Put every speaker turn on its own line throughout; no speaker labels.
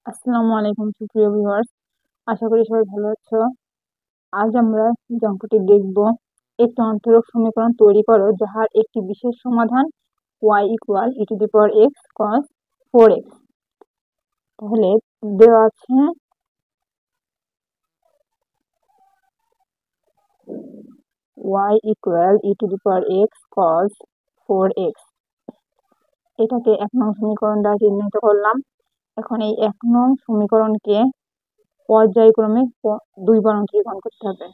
আসসালামু আলাইকুম সুপ্রিয় ভিউয়ার্স, আশা করি সবাই ভালো আছো। আজ আমরা যে অঙ্কটি দেখব, একটি অন্তরক সমীকরণ তৈরি করো যাহার একটি বিশেষ সমাধান y equal e⁻x cos 4x। তাহলে দেওয়া আছে y equal e⁻x cos 4x। এটাকে 1 নং সমীকরণ দ্বারা চিহ্নিত করলাম। এখন এই 1 নং সমীকরণকে পর্যায়ক্রমে 2 বার অন্তরীকরণ করতে হবে।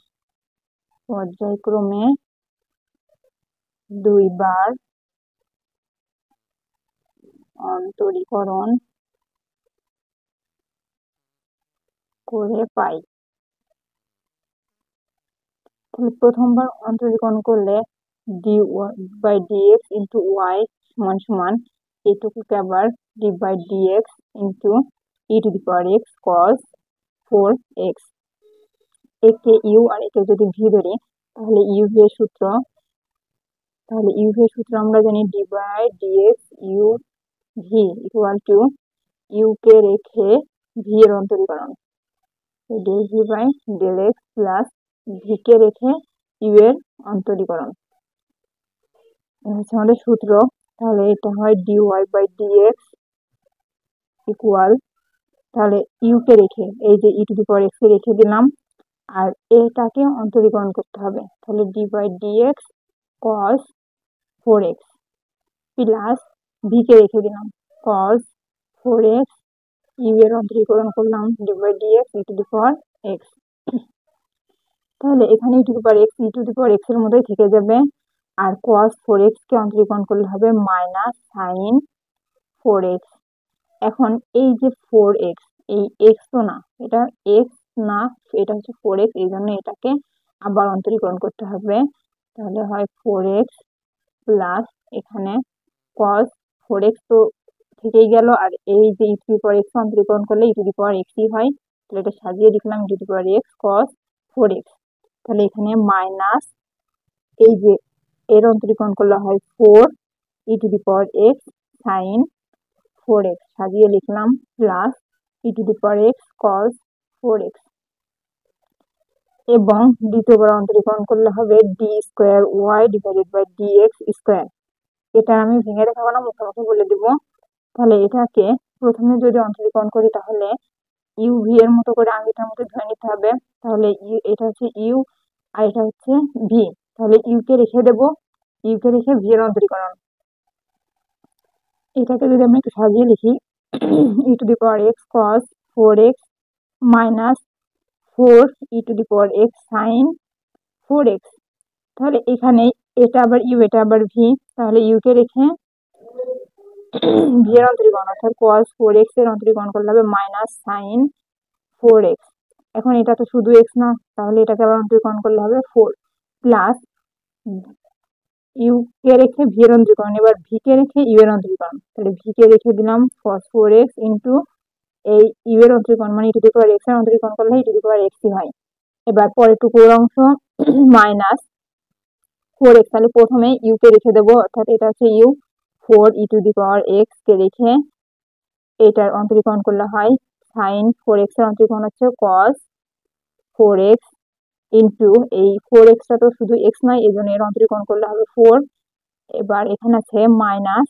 পর্যায়ক্রমে 2 বার অন্তরীকরণ করে পাই। তাহলে প্রথমবার অন্তরীকরণ করলে dy/dx ইন্টু y সমান সমান এটুকুকে আবার d/dx into e⁻x cos 4x। একে ইউ আর একে যদি ভি ধরি তাহলে ইউ ভি এর সূত্র আমরা জানি d/dx U V equal to U কে রেখে ভি এর অন্তরীকরণ del v by del x plus V কে রেখে ইউ এর অন্তরীকরণ। হচ্ছে আমাদের সূত্র। তাহলে এটা হয় dy/dx ইকুয়াল, তাহলে ইউ কে রেখে এই যে e⁻x কে রেখে দিলাম আর এটাকে অন্তরীকরণ করতে হবে। তাহলে d/dx cos 4x plus V কে রেখে দিলাম cos 4x, ইউ এর অন্তরীকরণ করলাম d/dx e⁻x। তাহলে এখানে e⁻x এর মধ্যেই থেকে যাবে আর cos 4x কে অন্তরীকরণ করলে হবে মাইনাস sin 4x। এখন এই যে 4x, এই x তো না, এটা x না, এটা হচ্ছে 4x, এই জন্য এটাকে আবার অন্তরীকরণ করতে হবে। তাহলে হয় 4x প্লাস এখানে cos 4x তো থেকেই গেল আর এই যে e⁻x অন্তরীকরণ করলে e⁻x হয়। তাহলে এটা সাজিয়ে লিখলাম e⁻x cos 4x। তাহলে এখানে মাইনাস এই যে এর অন্তরীকরণ করলে হয় 4 e⁻x sin 4x সাজিয়ে লিখলাম প্লাস e⁻x cos 4x এবং দ্বিতীয়বার অন্তরীকরণ করলে হবে d² y/dx²। এটা আমি ভেঙে দেখাবো না, মুখোমুখি বলে দিব। তাহলে এটাকে প্রথমে যদি অন্তরীকরণ করি তাহলে ইউ ভি এর মতো করে আঙুলটার মতো ধরে নিতে হবে। তাহলে এটা হচ্ছে ইউ আর এটা হচ্ছে ভি। তাহলে ইউ কে রেখে দেব, ইউ কে রেখে ভি এর অন্তরীকরণ। এটাকে যদি আমি একটু সাজিয়ে লিখি e⁻x cos 4x minus 4 e⁻x sin 4x। তাহলে এখানে এটা আবার ইউ, এটা আবার ভি, তাহলে ইউ কে রেখে ভি এর অন্তরীকরণ অর্থাৎ cos 4x এর অন্তরীকরণ করলে হবে মাইনাস sin 4x। এখন এটা তো শুধু x না, তাহলে এটাকে আবার অন্তরীকরণ করলে হবে 4 প্লাস ইউ কে রেখে ভি এর অন্তরীকরণ, এবার ভি কে রেখে ইউ এর অন্তরীকরণ। তাহলে ভি কে রেখে দিলাম cos 4x ইন্টু এই ইউ এর অন্তরীকরণ মানে e⁻x এর অন্তরীকরণ করলে e⁻x হয়। এবার পরেরটুকুর অংশ মাইনাস 4x, তাহলে প্রথমে ইউ কে রেখে দেবো অর্থাৎ এটা হচ্ছে ইউ 4 e⁻x কে রেখে এটার অন্তরীকরণ করলে হয় sin 4x এর অন্তরীকরণ হচ্ছে cos 4x ইন্টু এই 4x টা তো শুধু x নয়, এই জন্য এর অন্তরীকরণ করলে হবে 4। এবার এখানে আছে মাইনাস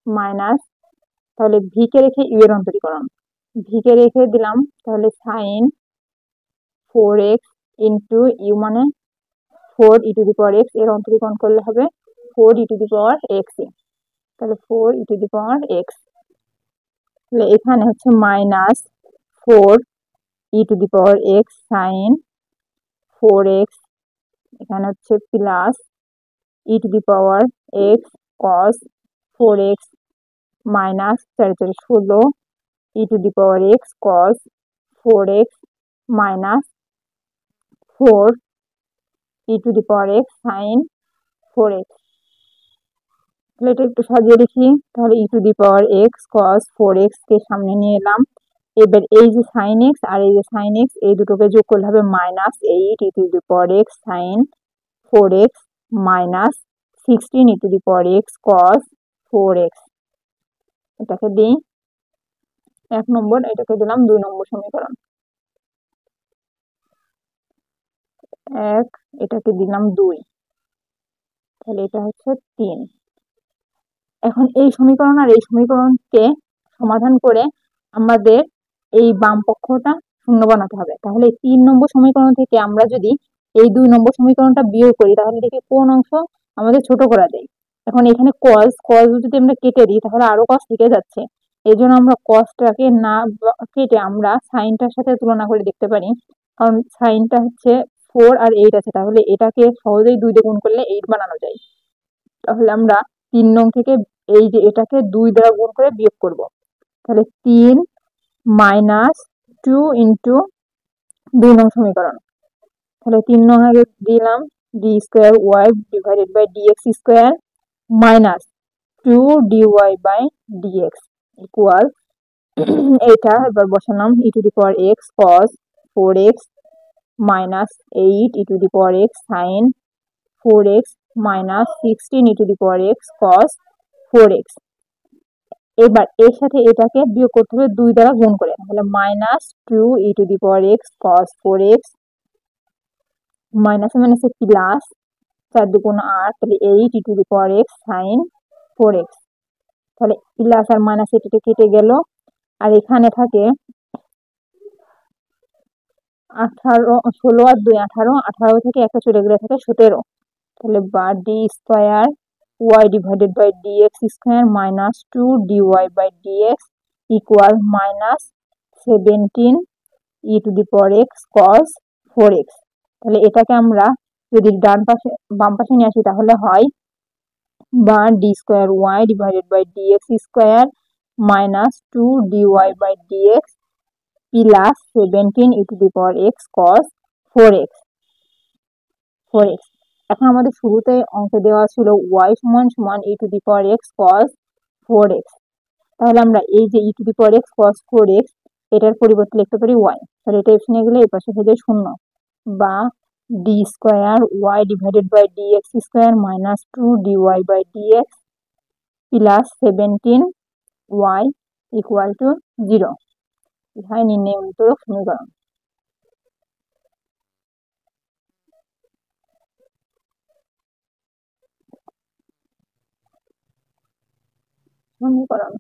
মাইনাস, তাহলে ভি কে রেখে ইউ এর অন্তরীকরণ, ভি কে রেখে দিলাম তাহলে sin 4x ইন্টু ইউ মানে 4 e⁻x এর অন্তরীকরণ করলে হবে 4 e⁻x। তাহলে 4 e⁻x, তাহলে এখানে হচ্ছে মাইনাস 4 e⁻x sin 4x, এখানে হচ্ছে plus e⁻x cos 4x minus 4 4 16 e⁻x cos 4x minus 4 e⁻x sin 4x। তাহলে এটা একটু সাজিয়ে লিখি। তাহলে e⁻x cos 4x কে সামনে নিয়ে এলাম। এবার এই যে sin x আর এই যে sin x এই দুটোকে যোগ করলে হবে minus 8 e⁻x sin 4x minus 16 e⁻x cos 4x। এটাকে দিই, 1 নম্বর, এটাকে দিলাম 2 নম্বর সমীকরণ। 1, এটাকে দিলাম 2, তাহলে এটা হচ্ছে 3। এখন এই সমীকরণ আর এই সমীকরণকে সমাধান করে আমাদের এই বাম পক্ষটা শূন্য বানাতে হবে। তাহলে 3 নম্বর সমীকরণ থেকে আমরা যদি এই 2 নম্বর সমীকরণটা বিয়োগ করি, তাহলে দেখি কোন অংশ আমাদের ছোট করা যায়। এখন এখানে cos যদি আমরা কেটে দিই, তাহলে আরো cos থেকে যাচ্ছে। এই জন্য আমরা cosটাকে না কেটে আমরা সাইনটার সাথে তুলনা করে দেখতে পারি। কারণ সাইনটা হচ্ছে 4 আর 8 আছে, তাহলে এটাকে সহজেই 2 দিয়ে গুণ করলে 8 বানানো যায়। তাহলে আমরা 3 নং থেকে এই যে এটাকে 2 দ্বারা গুণ করে বিয়োগ করব। তাহলে 3 মাইনাস 2 ইন্টু 2 নং সমীকরণ। তাহলে 3 নং আগে দিলাম D square Y divided by dx square minus 2 dy by dx equal এটা এবার বসালাম E to the power x cos 4x minus 8 E to the power X sine 4x minus 16 E to the power x cos 4x। এবার এর সাথে এটাকে বিয়োগ করতে হবে 2 দ্বারা গুণ করে, তাহলে minus 2 E to the power x cos 4x মাইনাসে মাইনাসে প্লাস 4 দুগুণ 8, তাহলে 8 E to the power X sine 4x। তাহলে প্লাস আর মাইনাস এটা কেটে গেল, আর এখানে থাকে 18, 16 আর 2 18, 18 থেকে একটা চলে গেলে থাকে 17। তাহলে বা d square Y divided by dx square minus 2 dy by dx equal minus 17 e to the power x cos 4x। তাহলে এটাকে আমরা যদি বাম পাশে নিয়ে আসি, তাহলে হয় বা d square Y divided by dx square minus 2 dy by d x plus 17 e to the power x cos 4x। এখন আমাদের শুরুতে অঙ্কে দেওয়া ছিল y সমান সমান ই to the power x cos 4x। তাহলে আমরা এই যে ই to the power x cos 4x এটার পরিবর্তে লিখতে পারি y। তাহলে এটা এখানে গেলে এই পাশে হয়ে যায় 0, বা d square Y divided by dx square minus 2 dy by d x plus 17 y equal to 0। ইহাই নির্ণয় উত্তরক সমীকরণ। সমীকরণ